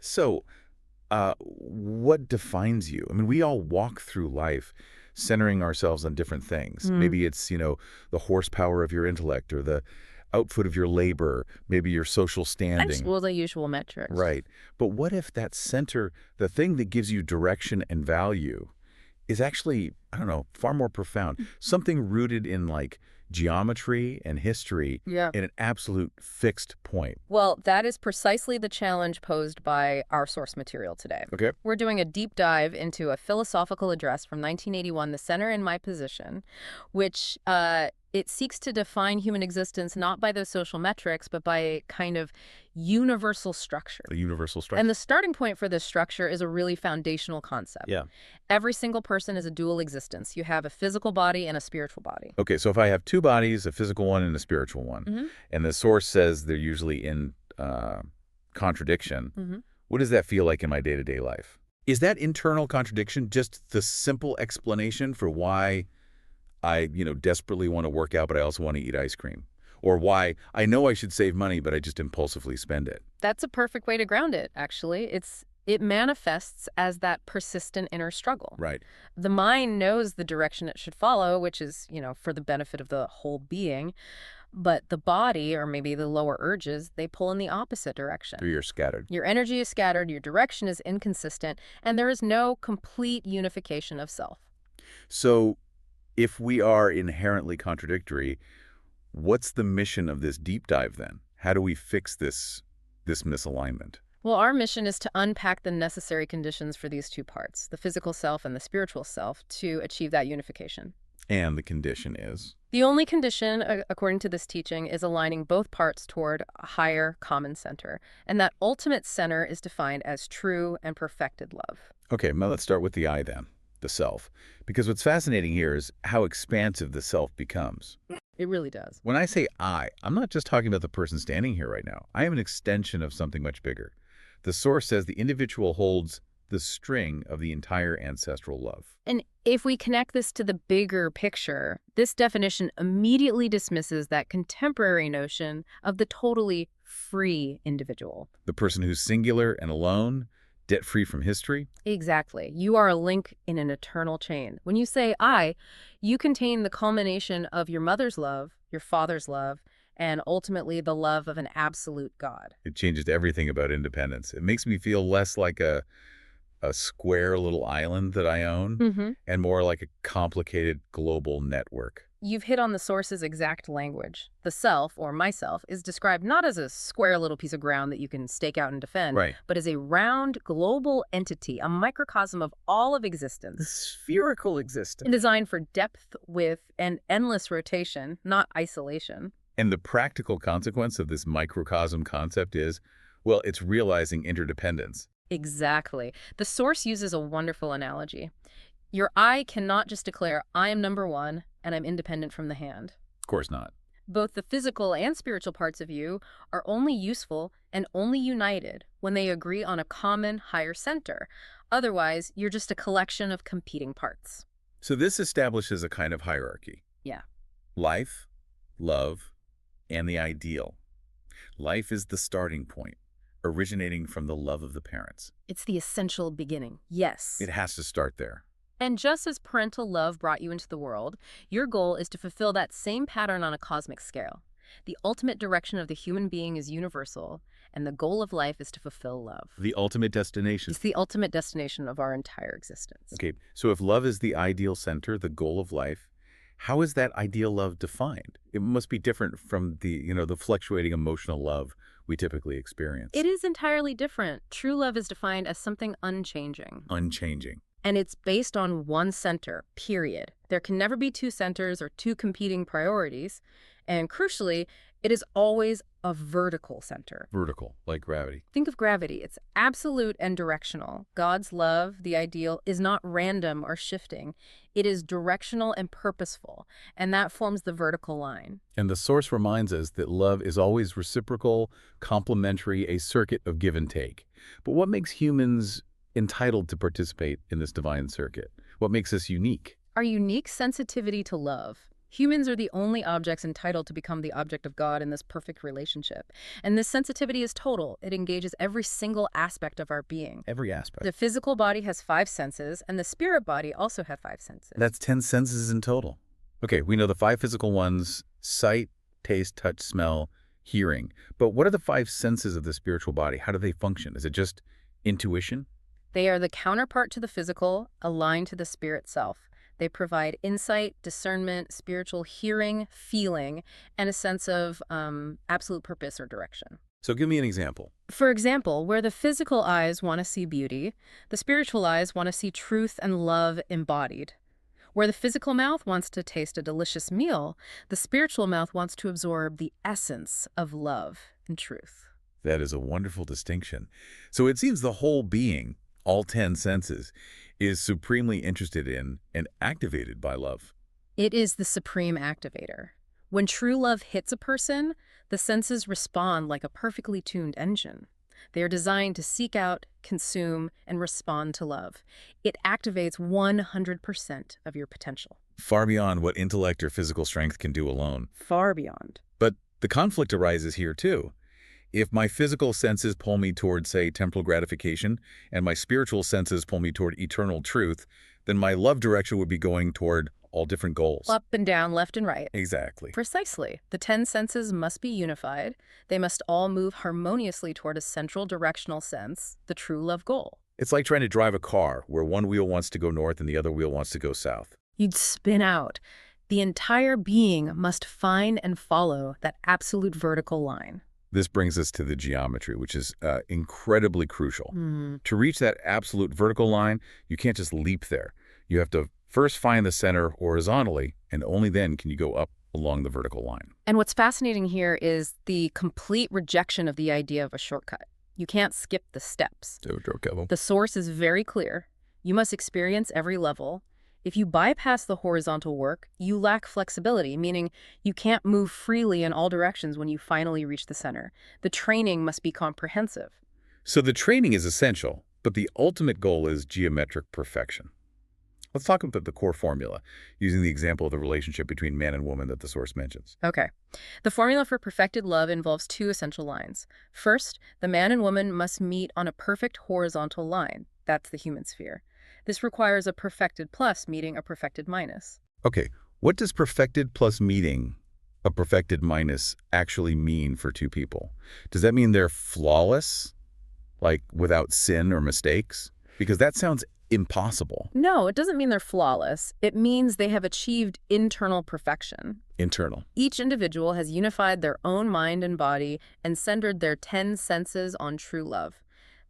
So, what defines you? I mean, we all walk through life centering ourselves on different things. Mm. Maybe it's, the horsepower of your intellect or the output of your labor, maybe your social standing. Well, the usual metrics. Right. But what if that center, the thing that gives you direction and value, is actually, I don't know, far more profound? Something rooted in like geometry and history Yeah. in an absolute fixed point. Well, that is precisely the challenge posed by our source material today. Okay. We're doing a deep dive into a philosophical address from 1981, The Center in My Position, which it seeks to define human existence not by those social metrics, but by a kind of universal structure. The universal structure. And the starting point for this structure is a really foundational concept. Yeah. Every single person is a dual existence. You have a physical body and a spiritual body. Okay, so if I have two bodies, a physical one and a spiritual one, and the source says they're usually in contradiction, what does that feel like in my day-to-day life? Is that internal contradiction just the simple explanation for why I, desperately want to work out, but I also want to eat ice cream? Or why I know I should save money, but I just impulsively spend it? That's a perfect way to ground it, actually. It manifests as that persistent inner struggle. Right. The mind knows the direction it should follow, which is, for the benefit of the whole being. But the body, or maybe the lower urges, they pull in the opposite direction. So you're scattered. Your energy is scattered, your direction is inconsistent, and there is no complete unification of self. So if we are inherently contradictory, what's the mission of this deep dive then? How do we fix this misalignment? Well, our mission is to unpack the necessary conditions for these two parts, the physical self and the spiritual self, to achieve that unification. And the condition is? The only condition, according to this teaching, is aligning both parts toward a higher common center. And that ultimate center is defined as true and perfected love. Okay, now let's start with the I then, the self. Because what's fascinating here is how expansive the self becomes. It really does. When I say I'm not just talking about the person standing here right now. I am an extension of something much bigger. The source says the individual holds the string of the entire ancestral love. And if we connect this to the bigger picture, this definition immediately dismisses that contemporary notion of the totally free individual. The person who's singular and alone, debt-free from history? Exactly. You are a link in an eternal chain. When you say I, you contain the culmination of your mother's love, your father's love, and ultimately the love of an absolute God. It changes everything about independence. It makes me feel less like a square little island that I own and more like a complicated global network. You've hit on the source's exact language. The self, or myself, is described not as a square little piece of ground that you can stake out and defend, Right. but as a round global entity, a microcosm of all of existence. Spherical existence. And designed for depth, width, and endless rotation, not isolation. And the practical consequence of this microcosm concept is, well, it's realizing interdependence. Exactly. The source uses a wonderful analogy. Your I cannot just declare, I am number one, and I'm independent from the hand. Of course not. Both the physical and spiritual parts of you are only useful and only united when they agree on a common higher center. Otherwise, you're just a collection of competing parts. So this establishes a kind of hierarchy. Yeah. Life, love, and the ideal. Life is the starting point, originating from the love of the parents. It's the essential beginning. Yes. It has to start there. And just as parental love brought you into the world, your goal is to fulfill that same pattern on a cosmic scale. The ultimate direction of the human being is universal, and the goal of life is to fulfill love. The ultimate destination. It's the ultimate destination of our entire existence. Okay, so if love is the ideal center, the goal of life, how is that ideal love defined? It must be different from the fluctuating emotional love we typically experience. It is entirely different. True love is defined as something unchanging. Unchanging. And it's based on one center, period. There can never be two centers or two competing priorities. And crucially, it is always a vertical center. Vertical, like gravity. Think of gravity. It's absolute and directional. God's love, the ideal, is not random or shifting. It is directional and purposeful, and that forms the vertical line. And the source reminds us that love is always reciprocal, complementary, a circuit of give and take. But what makes humans entitled to participate in this divine circuit? What makes us unique? Our unique sensitivity to love. Humans are the only objects entitled to become the object of God in this perfect relationship. And this sensitivity is total. It engages every single aspect of our being. Every aspect. The physical body has 5 senses, and the spirit body also has 5 senses. That's 10 senses in total. Okay, we know the 5 physical ones: sight, taste, touch, smell, hearing. But what are the 5 senses of the spiritual body? How do they function? Is it just intuition? They are the counterpart to the physical, aligned to the spirit self. They provide insight, discernment, spiritual hearing, feeling, and a sense of absolute purpose or direction. So give me an example. For example, where the physical eyes want to see beauty, the spiritual eyes want to see truth and love embodied. Where the physical mouth wants to taste a delicious meal, the spiritual mouth wants to absorb the essence of love and truth. That is a wonderful distinction. So it seems the whole being, all 10 senses, is supremely interested in and activated by love. It is the supreme activator. When true love hits a person, the senses respond like a perfectly tuned engine. They are designed to seek out, consume, and respond to love. It activates 100% of your potential. Far beyond what intellect or physical strength can do alone. Far beyond. But the conflict arises here too. If my physical senses pull me toward, say, temporal gratification, and my spiritual senses pull me toward eternal truth, then my love direction would be going toward all different goals. Up and down, left and right. Exactly. Precisely. The 10 senses must be unified. They must all move harmoniously toward a central directional sense, the true love goal. It's like trying to drive a car where one wheel wants to go north and the other wheel wants to go south. You'd spin out. The entire being must find and follow that absolute vertical line. This brings us to the geometry, which is incredibly crucial. To reach that absolute vertical line, you can't just leap there. You have to first find the center horizontally, and only then can you go up along the vertical line. And what's fascinating here is the complete rejection of the idea of a shortcut. You can't skip the steps. The source is very clear. You must experience every level. If you bypass the horizontal work, you lack flexibility, meaning you can't move freely in all directions when you finally reach the center. The training must be comprehensive. So the training is essential, but the ultimate goal is geometric perfection. Let's talk about the core formula, using the example of the relationship between man and woman that the source mentions. Okay. The formula for perfected love involves 2 essential lines. First, the man and woman must meet on a perfect horizontal line. That's the human sphere. This requires a perfected plus meeting a perfected minus. Okay, what does perfected plus meeting a perfected minus actually mean for 2 people? Does that mean they're flawless, like without sin or mistakes? Because that sounds impossible. No, it doesn't mean they're flawless. It means they have achieved internal perfection. Internal. Each individual has unified their own mind and body and centered their 10 senses on true love.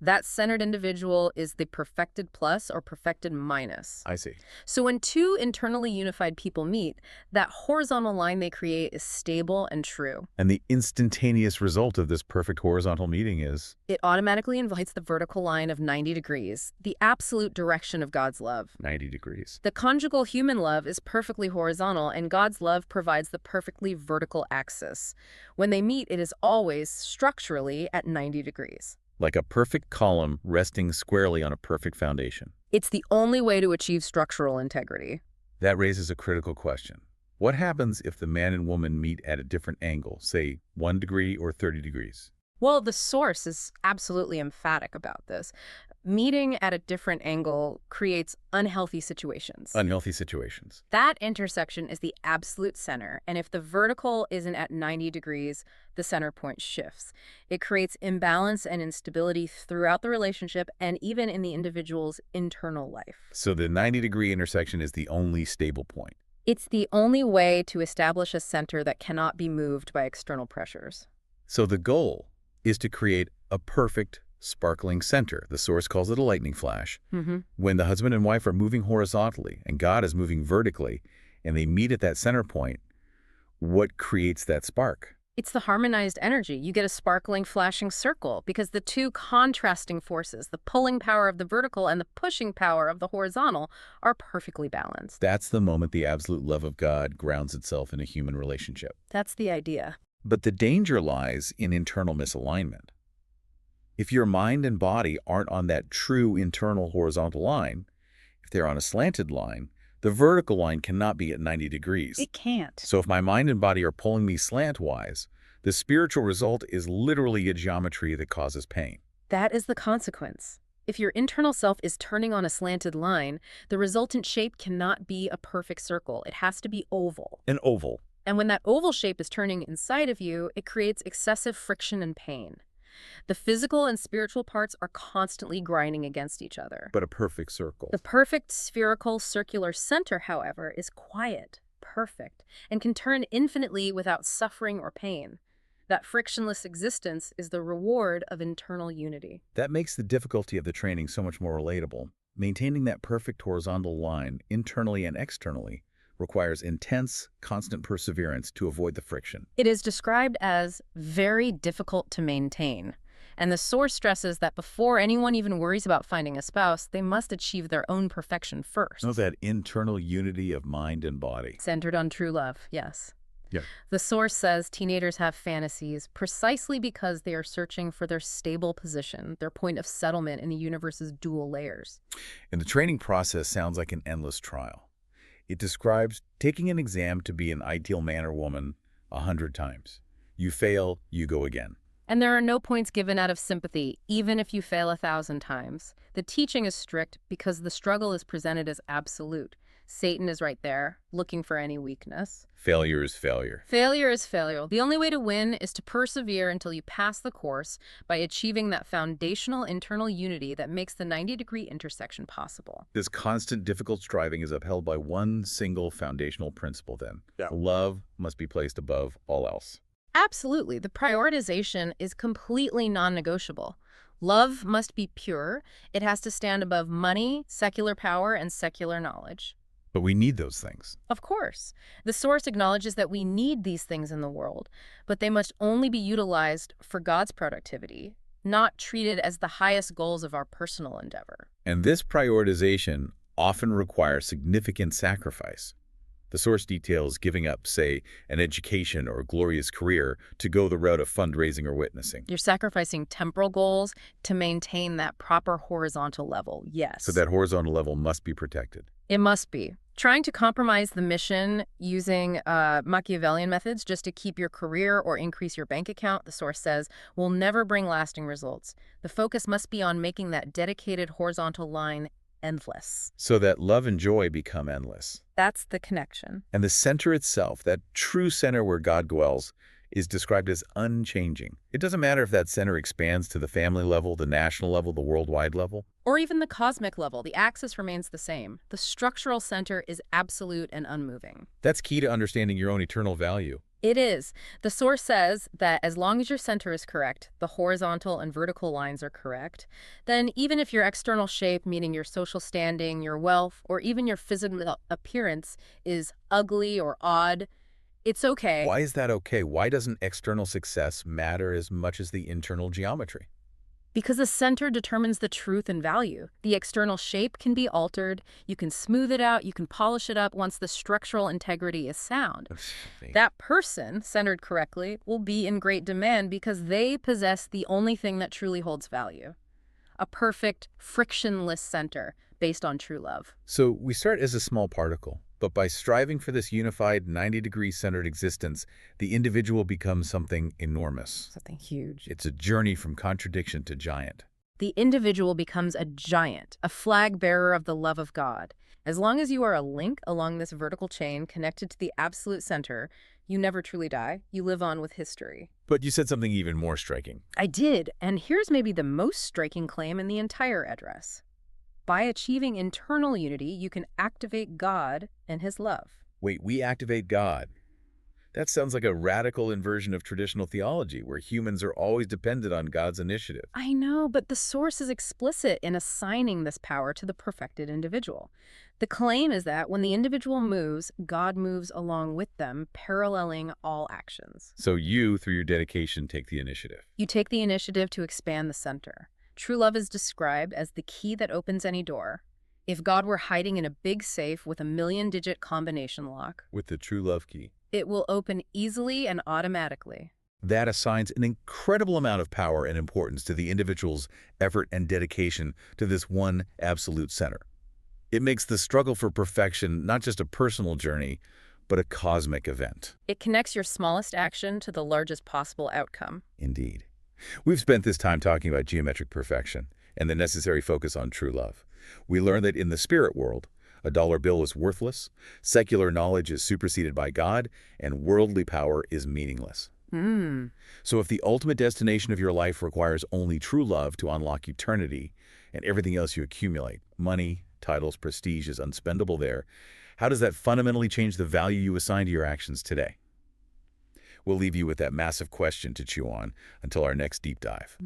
That centered individual is the perfected plus or perfected minus. I see. So when 2 internally unified people meet, that horizontal line they create is stable and true. And the instantaneous result of this perfect horizontal meeting is? It automatically invites the vertical line of 90 degrees, the absolute direction of God's love. 90 degrees. The conjugal human love is perfectly horizontal, and God's love provides the perfectly vertical axis. When they meet, it is always structurally at 90 degrees. Like a perfect column resting squarely on a perfect foundation. It's the only way to achieve structural integrity. That raises a critical question. What happens if the man and woman meet at a different angle, say 1 degree or 30 degrees? Well, the source is absolutely emphatic about this. Meeting at a different angle creates unhealthy situations. Unhealthy situations. That intersection is the absolute center, and if the vertical isn't at 90 degrees, the center point shifts. It creates imbalance and instability throughout the relationship and even in the individual's internal life. So the 90-degree intersection is the only stable point. It's the only way to establish a center that cannot be moved by external pressures. So the goal is to create a perfect, sparkling center. The source calls it a lightning flash. When the husband and wife are moving horizontally and God is moving vertically and they meet at that center point, what creates that spark? It's the harmonized energy. You get a sparkling, flashing circle because the 2 contrasting forces, the pulling power of the vertical and the pushing power of the horizontal, are perfectly balanced. That's the moment the absolute love of God grounds itself in a human relationship. That's the idea. But the danger lies in internal misalignment. If your mind and body aren't on that true internal horizontal line, if they're on a slanted line, The vertical line cannot be at 90 degrees. It can't. So if my mind and body are pulling me slantwise, the spiritual result is literally a geometry that causes pain. That is the consequence. If your internal self is turning on a slanted line, the resultant shape cannot be a perfect circle. It has to be oval. An oval. And when that oval shape is turning inside of you, it creates excessive friction and pain. The physical and spiritual parts are constantly grinding against each other. But a perfect circle. The perfect spherical circular center, however, is quiet, perfect, and can turn infinitely without suffering or pain. That frictionless existence is the reward of internal unity. That makes the difficulty of the training so much more relatable. Maintaining that perfect horizontal line, internally and externally, requires intense, constant perseverance to avoid the friction. It is described as very difficult to maintain. And the source stresses that before anyone even worries about finding a spouse, they must achieve their own perfection first. So that internal unity of mind and body. Centered on true love, yes. Yeah. The source says teenagers have fantasies precisely because they are searching for their stable position, their point of settlement in the universe's dual layers. And the training process sounds like an endless trial. It describes taking an exam to be an ideal man or woman 100 times. You fail, you go again. And there are no points given out of sympathy, even if you fail 1,000 times. The teaching is strict because the struggle is presented as absolute. Satan is right there, looking for any weakness. Failure is failure. Failure is failure. The only way to win is to persevere until you pass the course by achieving that foundational internal unity that makes the 90-degree intersection possible. This constant, difficult striving is upheld by one single foundational principle then. Yeah. Love must be placed above all else. Absolutely. The prioritization is completely non-negotiable. Love must be pure. It has to stand above money, secular power, and secular knowledge. But we need those things. Of course. The source acknowledges that we need these things in the world, but they must only be utilized for God's productivity, not treated as the highest goals of our personal endeavor. And this prioritization often requires significant sacrifice. The source details giving up, say, an education or a glorious career to go the route of fundraising or witnessing. You're sacrificing temporal goals to maintain that proper horizontal level, yes. So that horizontal level must be protected. It must be. Trying to compromise the mission using Machiavellian methods just to keep your career or increase your bank account, the source says, will never bring lasting results. The focus must be on making that dedicated horizontal line endless. So that love and joy become endless. That's the connection. And the center itself, that true center where God dwells, is described as unchanging. It doesn't matter if that center expands to the family level, the national level, the worldwide level. Or even the cosmic level, the axis remains the same. The structural center is absolute and unmoving. That's key to understanding your own eternal value. It is. The source says that as long as your center is correct, the horizontal and vertical lines are correct, then even if your external shape, meaning your social standing, your wealth, or even your physical appearance is ugly or odd, it's okay. Why is that okay? Why doesn't external success matter as much as the internal geometry? Because the center determines the truth and value. The external shape can be altered, you can smooth it out, you can polish it up once the structural integrity is sound. That person, centered correctly, will be in great demand because they possess the only thing that truly holds value. A perfect, frictionless center based on true love. So we start as a small particle, but by striving for this unified 90-degree centered existence, the individual becomes something enormous. Something huge. It's a journey from contradiction to giant. The individual becomes a giant, a flag bearer of the love of God. As long as you are a link along this vertical chain connected to the absolute center, you never truly die. You live on with history. But you said something even more striking. I did, and here's maybe the most striking claim in the entire address. By achieving internal unity, you can activate God and his love. Wait, we activate God. That sounds like a radical inversion of traditional theology, where humans are always dependent on God's initiative. I know, but the source is explicit in assigning this power to the perfected individual. The claim is that when the individual moves, God moves along with them, paralleling all actions. So you, through your dedication, take the initiative. You take the initiative to expand the center. True love is described as the key that opens any door. If God were hiding in a big safe with a 1,000,000-digit combination lock, With the true love key. it will open easily and automatically. That assigns an incredible amount of power and importance to the individual's effort and dedication to this one absolute center. It makes the struggle for perfection not just a personal journey, but a cosmic event. It connects your smallest action to the largest possible outcome. Indeed. We've spent this time talking about geometric perfection and the necessary focus on true love. We learned that in the spirit world, a dollar bill is worthless, secular knowledge is superseded by God, and worldly power is meaningless. Hmm. So if the ultimate destination of your life requires only true love to unlock eternity, and everything else you accumulate, money, titles, prestige, is unspendable there, how does that fundamentally change the value you assign to your actions today? We'll leave you with that massive question to chew on until our next deep dive.